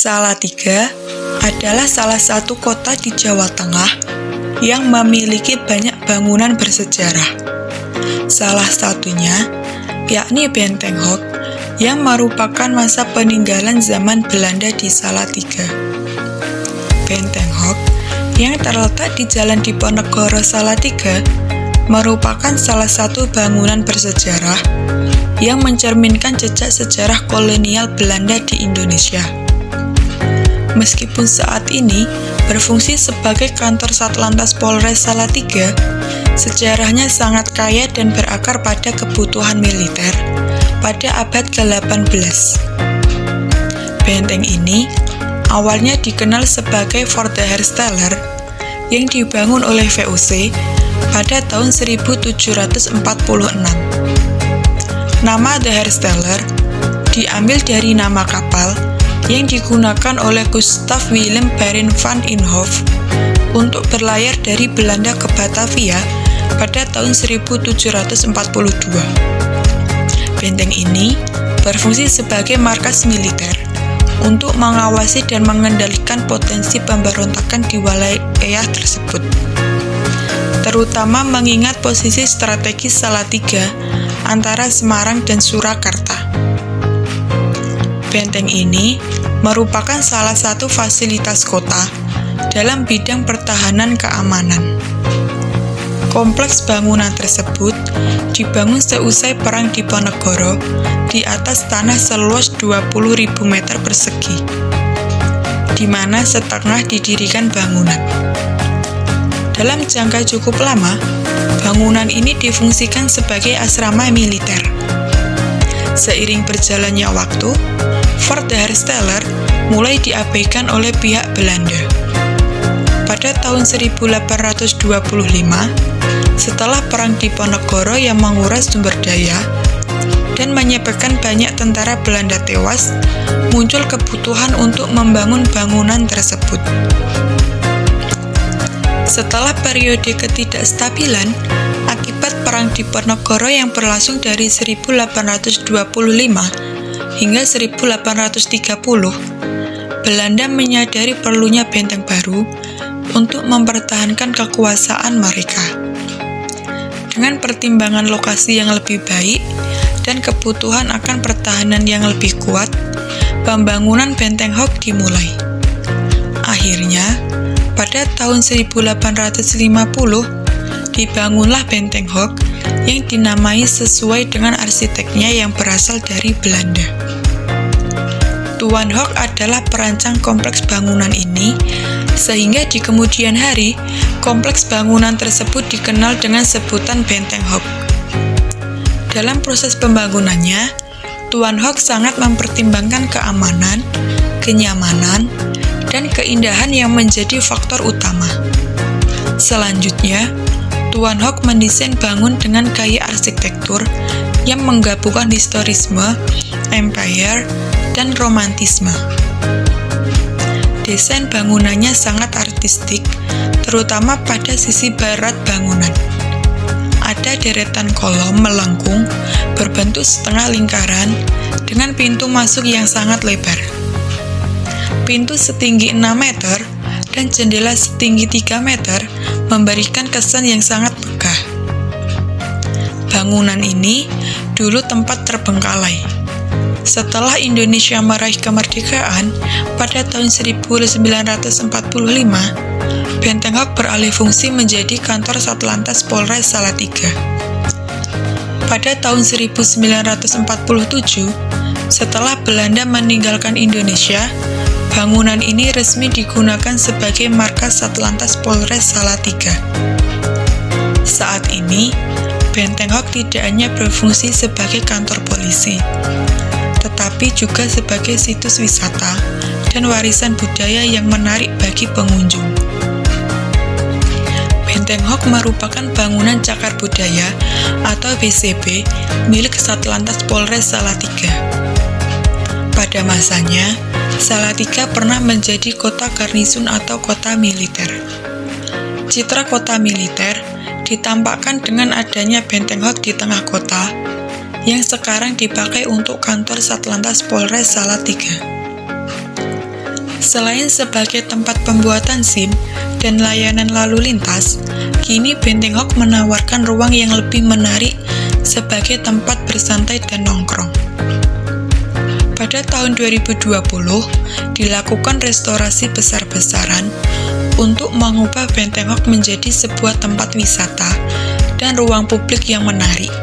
Salatiga adalah salah satu kota di Jawa Tengah yang memiliki banyak bangunan bersejarah. Salah satunya yakni Benteng Hok yang merupakan masa peninggalan zaman Belanda di Salatiga. Benteng Hok yang terletak di Jalan Diponegoro Salatiga merupakan salah satu bangunan bersejarah yang mencerminkan jejak sejarah kolonial Belanda di Indonesia. Meskipun saat ini berfungsi sebagai kantor Satlantas Polres Salatiga, sejarahnya sangat kaya dan berakar pada kebutuhan militer pada abad ke-18. Benteng ini awalnya dikenal sebagai Fort de Hersteller yang dibangun oleh VOC pada tahun 1746. Nama de Hersteller diambil dari nama kapal yang digunakan oleh Gustav Willem Barend van Inhofe untuk berlayar dari Belanda ke Batavia pada tahun 1742. Benteng ini berfungsi sebagai markas militer untuk mengawasi dan mengendalikan potensi pemberontakan di wilayah tersebut, terutama mengingat posisi strategis Salatiga antara Semarang dan Surakarta. Benteng ini merupakan salah satu fasilitas kota dalam bidang pertahanan keamanan. Kompleks bangunan tersebut dibangun seusai Perang Diponegoro di atas tanah seluas 20.000 meter persegi, di mana setengah didirikan bangunan. Dalam jangka cukup lama, bangunan ini difungsikan sebagai asrama militer. Seiring berjalannya waktu, Fort de Hersteller mulai diabaikan oleh pihak Belanda. Pada tahun 1825, setelah Perang Diponegoro yang menguras sumber daya dan menyebabkan banyak tentara Belanda tewas, muncul kebutuhan untuk membangun bangunan tersebut. Setelah periode ketidakstabilan akibat Perang Diponegoro yang berlangsung dari 1825 hingga 1830, Belanda menyadari perlunya benteng baru untuk mempertahankan kekuasaan mereka. Dengan pertimbangan lokasi yang lebih baik dan kebutuhan akan pertahanan yang lebih kuat, pembangunan Benteng Hok dimulai. Akhirnya, pada tahun 1850, dibangunlah Benteng Hok yang dinamai sesuai dengan arsiteknya yang berasal dari Belanda. Tuan Hok adalah perancang kompleks bangunan ini, sehingga di kemudian hari, kompleks bangunan tersebut dikenal dengan sebutan Benteng Hok. Dalam proses pembangunannya, Tuan Hok sangat mempertimbangkan keamanan, kenyamanan, dan keindahan yang menjadi faktor utama. Selanjutnya, Tuan Hok mendesain bangun dengan gaya arsitektur yang menggabungkan historisme, empire, dan romantisme. Desain bangunannya sangat artistik, terutama pada sisi barat bangunan. Ada deretan kolom melengkung berbentuk setengah lingkaran dengan pintu masuk yang sangat lebar. Pintu setinggi 6 meter dan jendela setinggi 3 meter memberikan kesan yang sangat megah. Bangunan ini dulu tempat terbengkalai. Setelah Indonesia meraih kemerdekaan pada tahun 1945, Benteng Hok beralih fungsi menjadi kantor Satlantas Polres Salatiga. Pada tahun 1947, setelah Belanda meninggalkan Indonesia, bangunan ini resmi digunakan sebagai markas Satlantas Polres Salatiga. Saat ini, Benteng Hok tidak hanya berfungsi sebagai kantor polisi, tetapi juga sebagai situs wisata dan warisan budaya yang menarik bagi pengunjung. Benteng Hok merupakan bangunan cagar budaya atau BCB milik Satlantas Polres Salatiga. Pada masanya, Salatiga pernah menjadi kota garnison atau kota militer. Citra kota militer ditampakkan dengan adanya Benteng Hok di tengah kota, yang sekarang dipakai untuk kantor Satlantas Polres Salatiga. Selain sebagai tempat pembuatan SIM dan layanan lalu lintas, kini Benteng Hok menawarkan ruang yang lebih menarik sebagai tempat bersantai dan nongkrong. Pada tahun 2020, dilakukan restorasi besar-besaran untuk mengubah Benteng Hok menjadi sebuah tempat wisata dan ruang publik yang menarik.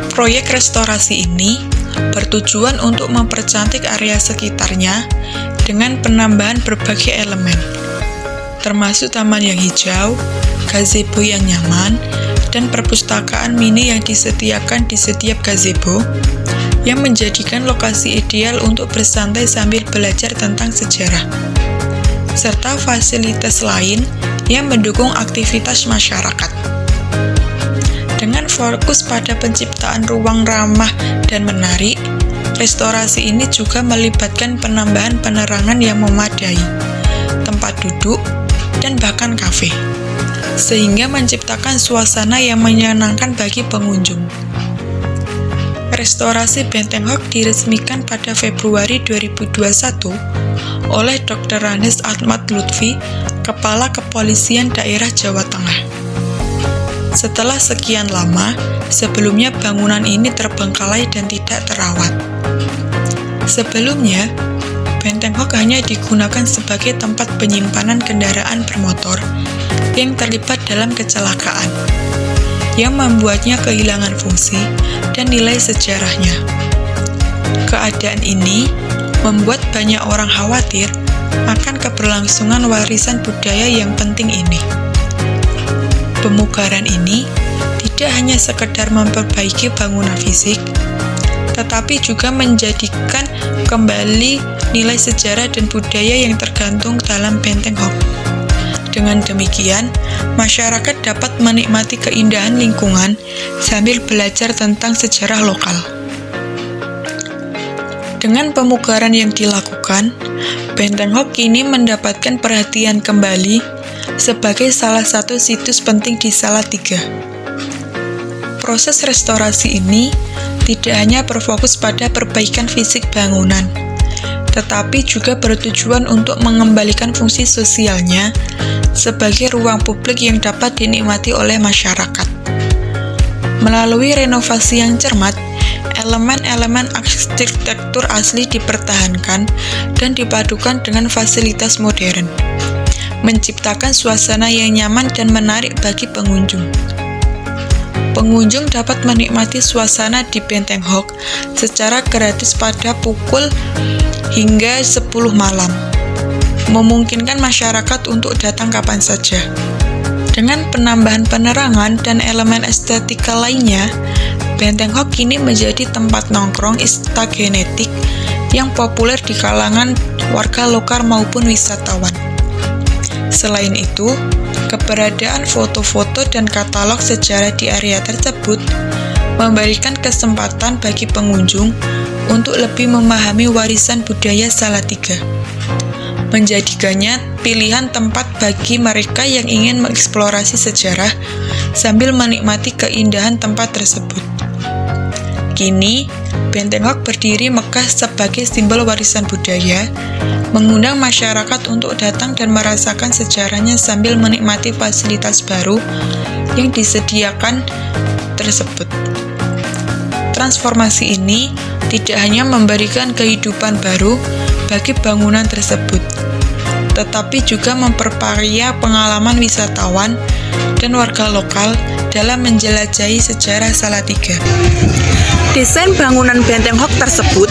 Proyek restorasi ini bertujuan untuk mempercantik area sekitarnya dengan penambahan berbagai elemen, termasuk taman yang hijau, gazebo yang nyaman, dan perpustakaan mini yang disediakan di setiap gazebo, yang menjadikan lokasi ideal untuk bersantai sambil belajar tentang sejarah, serta fasilitas lain yang mendukung aktivitas masyarakat. Dengan fokus pada penciptaan ruang ramah dan menarik, restorasi ini juga melibatkan penambahan penerangan yang memadai, tempat duduk, dan bahkan kafe, sehingga menciptakan suasana yang menyenangkan bagi pengunjung. Restorasi Benteng Hok diresmikan pada Februari 2021 oleh Dr. Ranes Ahmad Lutfi, Kepala Kepolisian Daerah Jawa Tengah. Setelah sekian lama, sebelumnya bangunan ini terbengkalai dan tidak terawat. Sebelumnya, Benteng Hok hanya digunakan sebagai tempat penyimpanan kendaraan bermotor yang terlibat dalam kecelakaan, yang membuatnya kehilangan fungsi dan nilai sejarahnya. Keadaan ini membuat banyak orang khawatir akan keberlangsungan warisan budaya yang penting ini. Pemugaran ini tidak hanya sekedar memperbaiki bangunan fisik, tetapi juga menjadikan kembali nilai sejarah dan budaya yang tergantung dalam Benteng Hok. Dengan demikian, masyarakat dapat menikmati keindahan lingkungan sambil belajar tentang sejarah lokal. Dengan pemugaran yang dilakukan, Benteng Hok kini mendapatkan perhatian kembali sebagai salah satu situs penting di Salatiga. Proses restorasi ini tidak hanya berfokus pada perbaikan fisik bangunan, tetapi juga bertujuan untuk mengembalikan fungsi sosialnya sebagai ruang publik yang dapat dinikmati oleh masyarakat. Melalui renovasi yang cermat, elemen-elemen arsitektur asli dipertahankan dan dipadukan dengan fasilitas modern, menciptakan suasana yang nyaman dan menarik bagi pengunjung. Pengunjung dapat menikmati suasana di Benteng Hok secara gratis pada pukul hingga 10 malam, memungkinkan masyarakat untuk datang kapan saja. Dengan penambahan penerangan dan elemen estetika lainnya, Benteng Hok kini menjadi tempat nongkrong instagenetik yang populer di kalangan warga lokal maupun wisatawan. Selain itu, keberadaan foto-foto dan katalog sejarah di area tersebut memberikan kesempatan bagi pengunjung untuk lebih memahami warisan budaya Salatiga, menjadikannya pilihan tempat bagi mereka yang ingin mengeksplorasi sejarah sambil menikmati keindahan tempat tersebut. Kini, Benteng Hok berdiri megah sebagai simbol warisan budaya, mengundang masyarakat untuk datang dan merasakan sejarahnya sambil menikmati fasilitas baru yang disediakan tersebut. Transformasi ini tidak hanya memberikan kehidupan baru bagi bangunan tersebut, tetapi juga memperkaya pengalaman wisatawan dan warga lokal dalam menjelajahi sejarah Salatiga. Desain bangunan Benteng Hok tersebut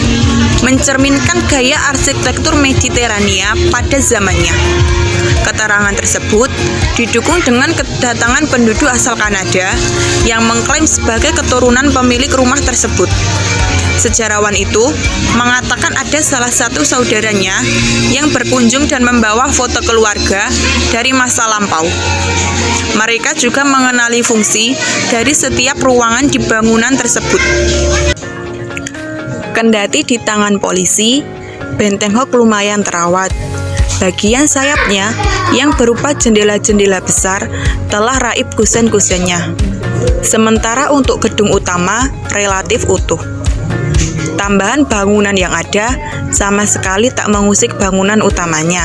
mencerminkan gaya arsitektur Mediterania pada zamannya. Keterangan tersebut didukung dengan kedatangan penduduk asal Kanada yang mengklaim sebagai keturunan pemilik rumah tersebut. Sejarawan itu mengatakan ada salah satu saudaranya yang berkunjung dan membawa foto keluarga dari masa lampau. Mereka juga mengenali fungsi dari setiap ruangan di bangunan tersebut. Kendati di tangan polisi, Benteng Hok lumayan terawat. Bagian sayapnya yang berupa jendela-jendela besar telah raib kusen-kusennya. Sementara untuk gedung utama relatif utuh. Tambahan bangunan yang ada sama sekali tak mengusik bangunan utamanya.